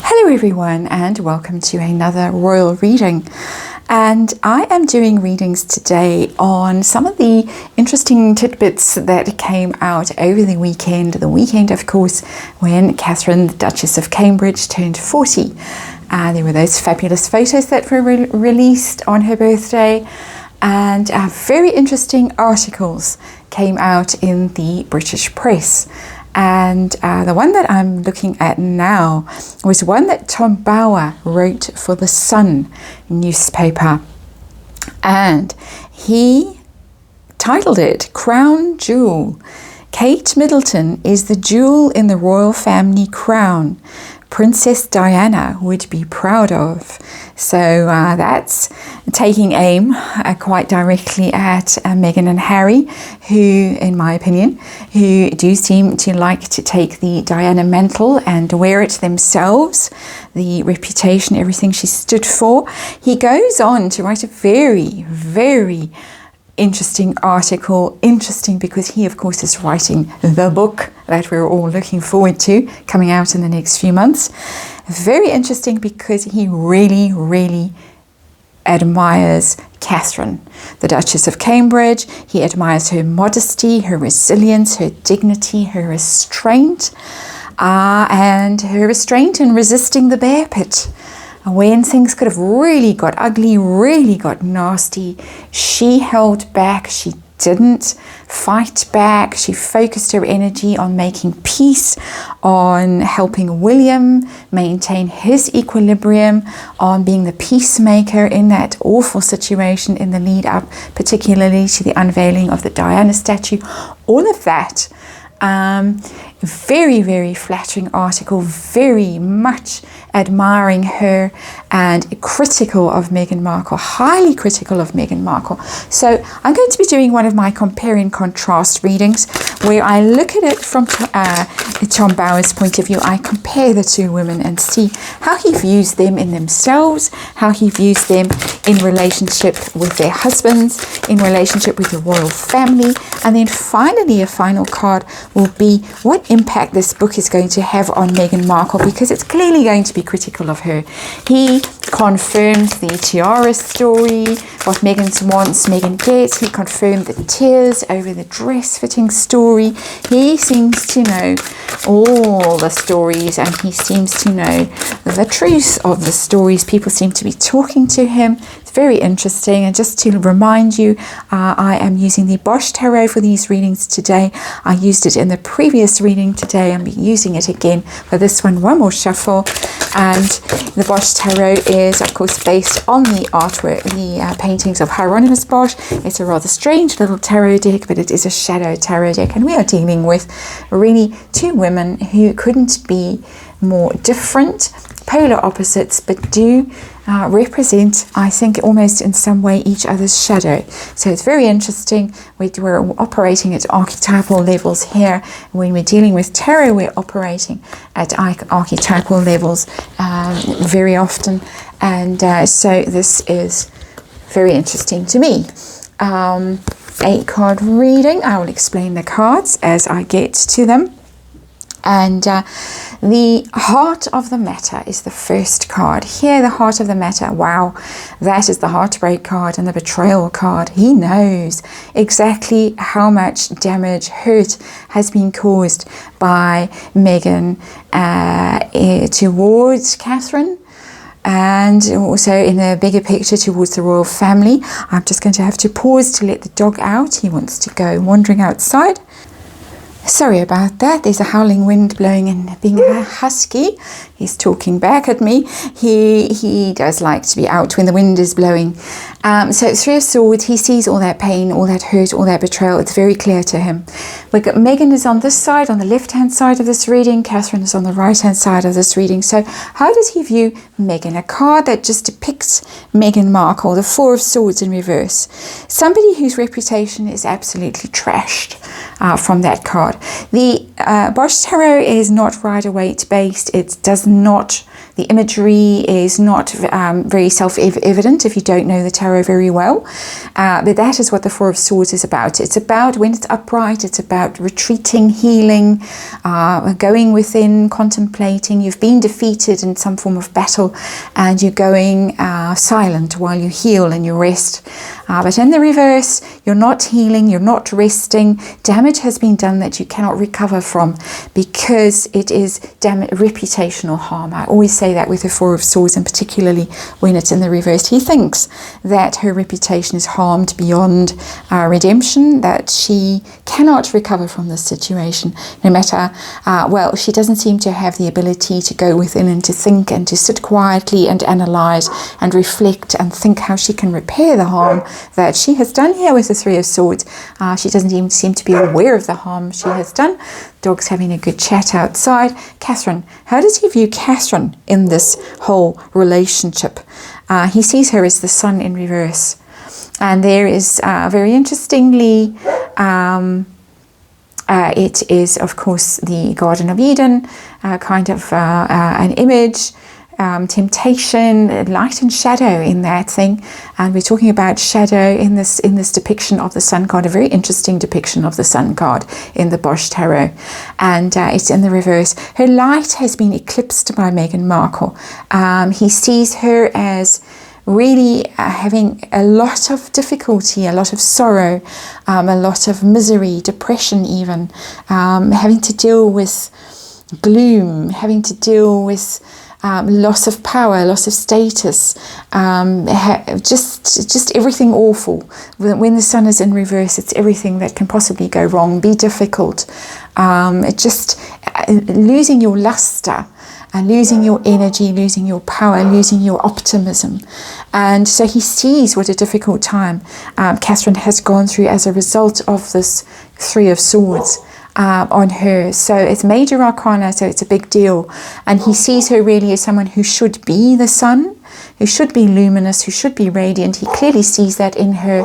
Hello everyone, and welcome to another royal reading. And I am doing readings today on some of the interesting tidbits that came out over the weekend. The weekend, of course, when Catherine, the Duchess of Cambridge, turned 40. There were those fabulous photos that were released on her birthday, and very interesting articles came out in the British press. And the one that I'm looking at now was one that Tom Bower wrote for the Sun newspaper. And he titled it, Crown Jewel. Kate Middleton is the jewel in the royal family crown Princess Diana would be proud of. So that's taking aim quite directly at Meghan and Harry, who, in my opinion, who do seem to like to take the Diana mantle and wear it themselves, the reputation, everything she stood for. He goes on to write a very, very interesting article. Interesting because he, of course, is writing the book that we're all looking forward to coming out in the next few months. Very interesting because he really, really admires Catherine, the Duchess of Cambridge. He admires her modesty, her resilience, her dignity, her restraint, and her restraint in resisting the bear pit. When things could have really got ugly, really got nasty, she held back. She didn't fight back. She focused her energy on making peace, on helping William maintain his equilibrium, on being the peacemaker in that awful situation in the lead up, particularly to the unveiling of the Diana statue. All of that. Very, very flattering article, very much admiring her and critical of Meghan Markle, highly critical of Meghan Markle. So I'm going to be doing one of my compare and contrast readings where I look at it from Tom Bower's point of view. I compare the two women and see how he views them in themselves, how he views them in relationship with their husbands, in relationship with the royal family, and then finally a final card will be what impact this book is going to have on Meghan Markle, because it's clearly going to be critical of her. He confirmed the tiara story, what Meghan wants, Meghan gets. He confirmed the tears over the dress fitting story. He seems to know all the stories, and he seems to know the truth of the stories. People seem to be talking to him. It's very interesting. And just to remind you, I am using the Bosch Tarot for these readings today. I used it in the previous reading today. I'm using it again for this one more shuffle. And the Bosch Tarot is, of course, based on the artwork, the paintings of Hieronymus Bosch. It's a rather strange little tarot deck, but it is a shadow tarot deck. And we are dealing with really two women who couldn't be more different, polar opposites, but do represent, I think, almost in some way each other's shadow. So it's very interesting. We're operating at archetypal levels here. When we're dealing with tarot, we're operating at archetypal levels very often. And so this is very interesting to me. A card reading. I will explain the cards as I get to them. And the heart of the matter is the first card. Here, the heart of the matter. Wow, that is the heartbreak card and the betrayal card. He knows exactly how much damage, hurt has been caused by Meghan towards Catherine, and also in the bigger picture towards the royal family. I'm just going to have to pause to let the dog out. He wants to go wandering outside. Sorry about that. There's a howling wind blowing and being a husky. He's talking back at me. He does like to be out when the wind is blowing. So Three of Swords, he sees all that pain, all that hurt, all that betrayal. It's very clear to him. We've got Meghan is on this side, on the left-hand side of this reading. Catherine is on the right-hand side of this reading. So how does he view Meghan? A card that just depicts Meghan Markle, the Four of Swords in reverse. Somebody whose reputation is absolutely trashed from that card. The Bosch Tarot is not Rider-Waite based. It does not, the imagery is not very self-evident if you don't know the tarot very well. But that is what the Four of Swords is about. It's about when it's upright, it's about retreating, healing, going within, contemplating. You've been defeated in some form of battle and you're going silent while you heal and you rest. But in the reverse, you're not healing, you're not resting. Damage has been done that you cannot recover from because it is reputational harm. I always say that with the Four of Swords, and particularly when it's in the reverse. He thinks that her reputation is harmed beyond redemption, that she cannot recover from this situation, no matter, well, she doesn't seem to have the ability to go within and to think and to sit quietly and analyze and reflect and think how she can repair the harm that she has done here with the Three of Swords. She doesn't even seem to be aware of the harm she has done. Dog's having a good chat outside. Catherine, how does he view Catherine in this whole relationship? He sees her as the sun in reverse. And there is, very interestingly, it is, of course, the Garden of Eden, kind of an image, temptation, light and shadow in that thing. And we're talking about shadow in this depiction of the Sun card, a very interesting depiction of the Sun card in the Bosch Tarot. And it's in the reverse. Her light has been eclipsed by Meghan Markle. He sees her as really having a lot of difficulty, a lot of sorrow, a lot of misery, depression even, having to deal with gloom, having to deal with loss of power, loss of status, just everything awful. When the sun is in reverse, it's everything that can possibly go wrong, be difficult, just losing your luster, losing your energy, losing your power, losing your optimism. And so he sees what a difficult time Catherine has gone through as a result of this Three of Swords on her. So it's major arcana, so it's a big deal. And he sees her really as someone who should be the sun, who should be luminous, who should be radiant. He clearly sees that in her.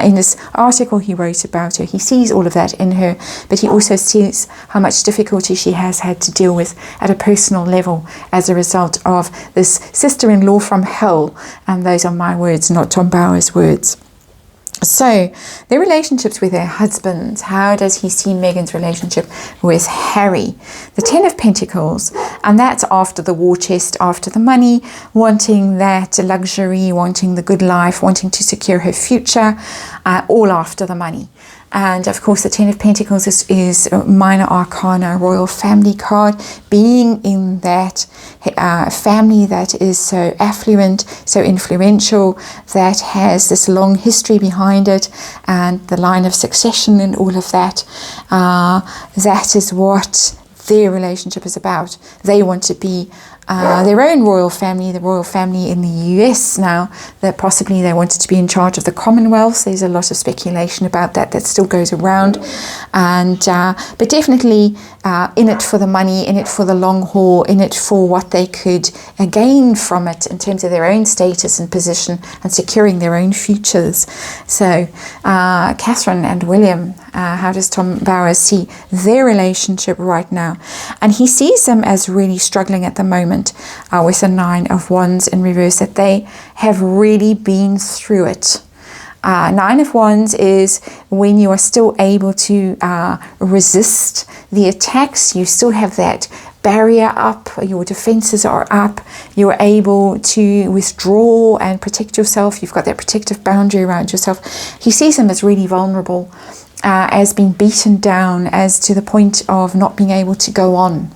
In this article he wrote about her, he sees all of that in her, but he also sees how much difficulty she has had to deal with at a personal level as a result of this sister-in-law from hell. And those are my words, not Tom Bauer's words. So, their relationships with their husbands. How does he see Meghan's relationship with Harry? The Ten of Pentacles, and that's after the war chest, after the money, wanting that luxury, wanting the good life, wanting to secure her future, all after the money. And of course the Ten of Pentacles is minor arcana, royal family card, being in that family that is so affluent, so influential, that has this long history behind it, and the line of succession and all of that. That is what their relationship is about. They want to be their own royal family, the royal family in the US now, that possibly they wanted to be in charge of the Commonwealth. There's a lot of speculation about that still goes around. And but definitely in it for the money, in it for the long haul, in it for what they could gain from it in terms of their own status and position and securing their own futures. So Catherine and William, how does Tom Bauer see their relationship right now? And he sees them as really struggling at the moment with the Nine of Wands in reverse, that they have really been through it. Nine of Wands is when you are still able to resist the attacks. You still have that barrier up, your defenses are up, you're able to withdraw and protect yourself. You've got that protective boundary around yourself. He sees them as really vulnerable, as being beaten down, as to the point of not being able to go on.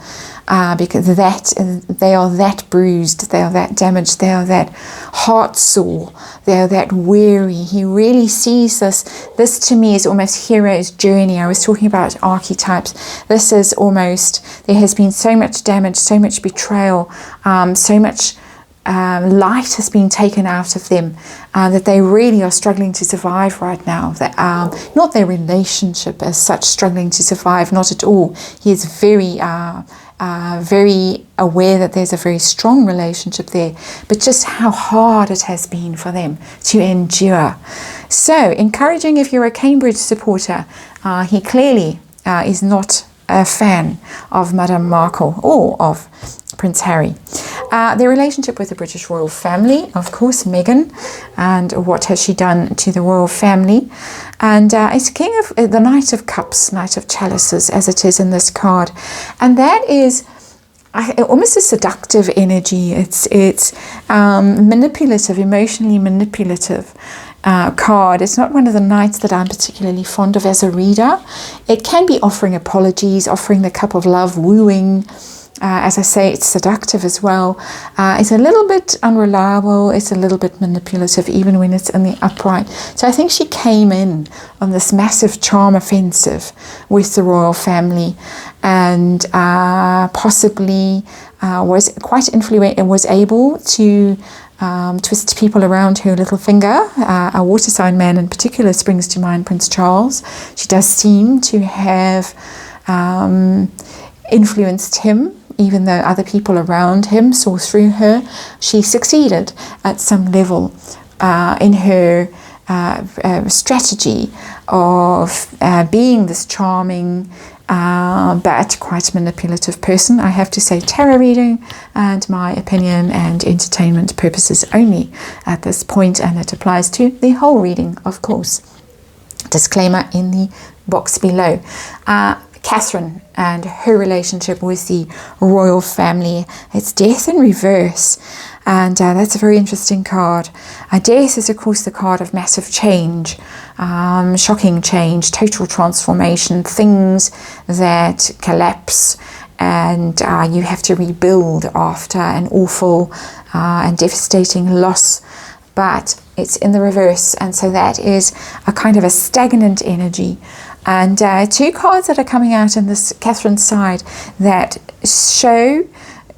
Because they are that bruised, they are that damaged, they are that heart sore, they are that weary. He really sees this. This to me is almost hero's journey. I was talking about archetypes. This is almost, there has been so much damage, so much betrayal, so much light has been taken out of them, that they really are struggling to survive right now. That not their relationship as such struggling to survive, not at all. He is very aware that there's a very strong relationship there, but just how hard it has been for them to endure. So encouraging if you're a Cambridge supporter. He clearly is not a fan of Madame Markle or of Prince Harry. Their relationship with the British royal family, of course, Meghan, and what has she done to the royal family. And it's King of the Knight of Cups, Knight of Chalices, as it is in this card. And that is almost a seductive energy. It's manipulative, emotionally manipulative card. It's not one of the knights that I'm particularly fond of as a reader. It can be offering apologies, offering the cup of love, wooing. As I say, it's seductive as well. It's a little bit unreliable. It's a little bit manipulative, even when it's in the upright. So I think she came in on this massive charm offensive with the royal family, and possibly was quite influential and was able to twist people around her little finger. A water sign man in particular springs to mind, Prince Charles. She does seem to have influenced him, even though other people around him saw through her. She succeeded at some level in her strategy of being this charming but quite manipulative person. I have to say, tarot reading and my opinion and entertainment purposes only at this point, and it applies to the whole reading, of course. Disclaimer in the box below. Catherine and her relationship with the royal family. It's Death in reverse, and that's a very interesting card. Death is, of course, the card of massive change, shocking change, total transformation, things that collapse, and you have to rebuild after an awful and devastating loss. But it's in the reverse, and so that is a kind of a stagnant energy. And two cards that are coming out in this Catherine's side that show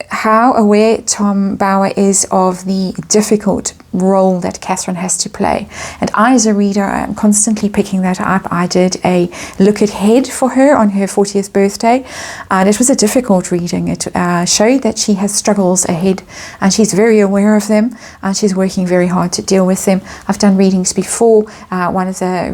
how aware Tom Bower is of the difficult role that Catherine has to play. And I, as a reader, am constantly picking that up. I did a look ahead for her on her 40th birthday, and it was a difficult reading. It showed that she has struggles ahead, and she's very aware of them, and she's working very hard to deal with them. I've done readings before. One of the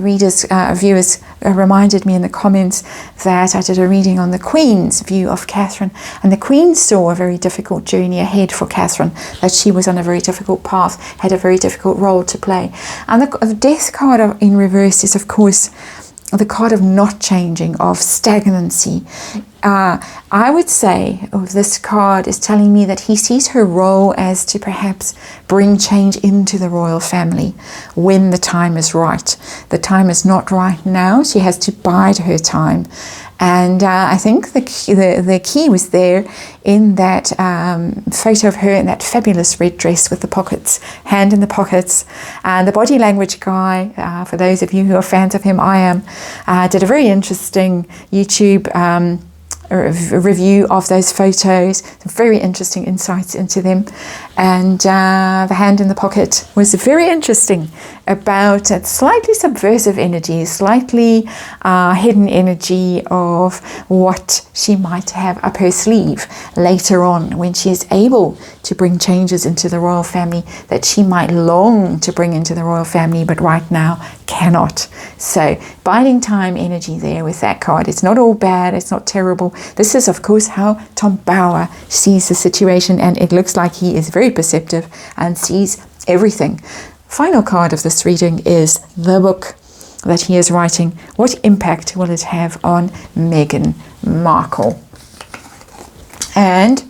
viewers reminded me in the comments that I did a reading on the Queen's view of Catherine, and the Queen saw a very difficult journey ahead for Catherine, that she was on a very difficult path, had a very difficult role to play. And the Death card in reverse is, of course, the card of not changing, of stagnancy. I would say this card is telling me that he sees her role as to perhaps bring change into the royal family when the time is right. The time is not right now. She has to bide her time. And I think the key was there in that photo of her in that fabulous red dress with the pockets, hand in the pockets. And the body language guy, for those of you who are fans of him, I am, did a very interesting YouTube review of those photos, some very interesting insights into them. And the hand in the pocket was very interesting about a slightly subversive energy, slightly hidden energy of what she might have up her sleeve later on when she is able to bring changes into the royal family that she might long to bring into the royal family, but right now cannot. So biding time energy there with that card. It's not all bad, it's not terrible. This is, of course, how Tom Bower sees the situation, and it looks like he is very perceptive and sees everything. Final card of this reading is the book that he is writing. What impact will it have on Meghan Markle? And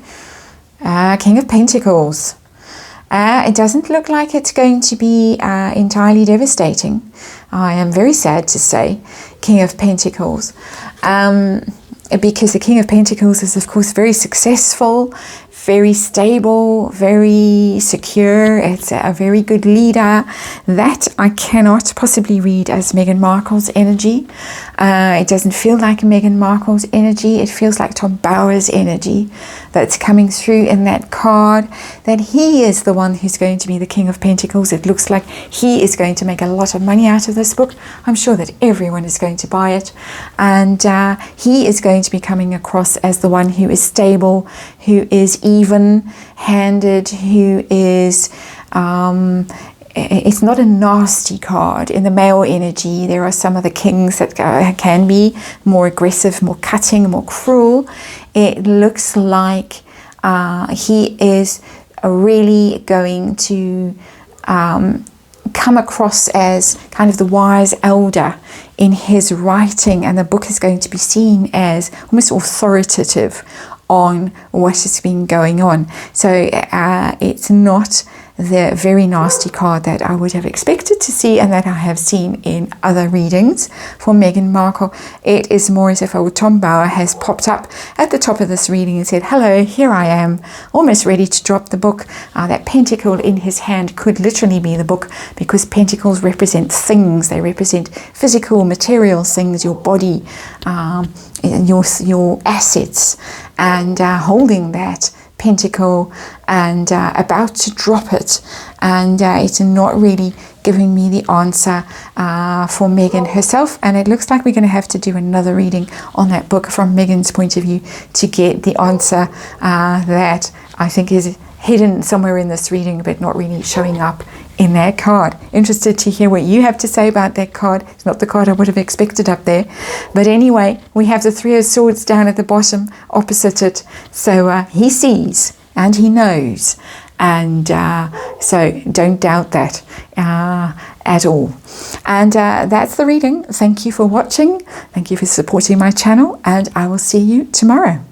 King of Pentacles. It doesn't look like it's going to be entirely devastating. I am very sad to say, King of Pentacles. Because the King of Pentacles is, of course, very successful, very stable, very secure. It's a very good leader. That I cannot possibly read as Meghan Markle's energy. It doesn't feel like Meghan Markle's energy. It feels like Tom Bower's energy that's coming through in that card, that he is the one who's going to be the King of Pentacles. It looks like he is going to make a lot of money out of this book. I'm sure that everyone is going to buy it. And he is going to be coming across as the one who is stable, who is even-handed, who is it's not a nasty card. In the male energy, there are some of the kings that can be more aggressive, more cutting, more cruel. It looks like he is really going to come across as kind of the wise elder in his writing, and the book is going to be seen as almost authoritative on what has been going on. So it's not the very nasty card that I would have expected to see and that I have seen in other readings for Meghan Markle. It is more as if old Tom Bauer has popped up at the top of this reading and said, hello, here I am, almost ready to drop the book. That pentacle in his hand could literally be the book, because pentacles represent things. They represent physical, material things, your body, your assets, and holding that pentacle and about to drop it, and it's not really giving me the answer for Meghan herself, and it looks like we're going to have to do another reading on that book from Meghan's point of view to get the answer that I think is hidden somewhere in this reading but not really showing up in that card. Interested to hear what you have to say about that card. It's not the card I would have expected up there, but anyway, we have the Three of Swords down at the bottom opposite it, so he sees and he knows, and so don't doubt that at all. And that's the reading. Thank you for watching, thank you for supporting my channel, and I will see you tomorrow.